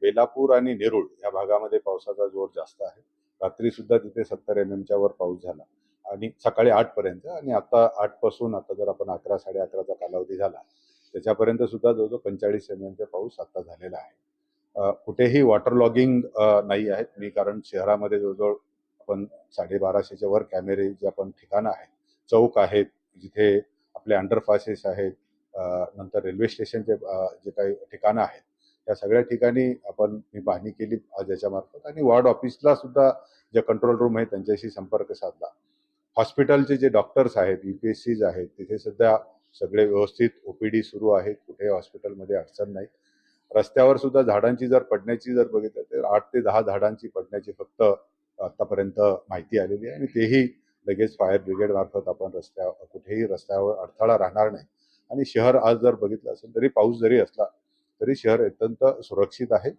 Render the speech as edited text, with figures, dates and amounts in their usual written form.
बेलापूर आणि नेरूळ या भागामध्ये पावसाचा जोर जास्त आहे. रात्री सुद्धा तिथे 70 एमएमच्या वर पाऊस झाला आणि सकाळी 8 पर्यंत, आणि आता 8 पासून आता जर आपण 11 11:30चा कालावधी झाला त्याच्यापर्यंत सुद्धा जवळजवळ 45 एमएमचा पाऊस आता झालेला आहे. कुठेही वॉटर लॉगिंग नाही आहेत. मी कारण शहरामध्ये जवळजवळ आपण 1250च्या वर कॅमेरे जे आपण ठिकाणं आहेत, चौक आहेत, जिथे आपले अंडरपासेस आहेत, नंतर रेल्वे स्टेशनचे जे काही ठिकाणं आहेत, त्या सगळ्या ठिकाणी मी पाहणी केली आज याच्यामार्फत, आणि वॉर्ड ऑफिसला सुद्धा जे कंट्रोल रूम आहे त्यांच्याशी संपर्क साधला. हॉस्पिटलचे जे डॉक्टर्स आहेत, UPSCs आहेत, तिथे सध्या सगळे व्यवस्थित OPD सुरू आहेत. कुठेही हॉस्पिटलमध्ये अडचण नाही. रस्त्यावर सुद्धा झाडांची जर पडण्याची जर बघितलं तर 8 ते 10 झाडांची पडण्याची फक्त आतापर्यंत माहिती आलेली आहे, आणि तेही लगेच फायर ब्रिगेड मार्फत आपण कुठेही रस्त्यावर अडथळा राहणार नाही. आणि शहर आज जर बघितलं असेल तरी पाऊस जरी असला तरी शहर अत्यंत सुरक्षित आहे.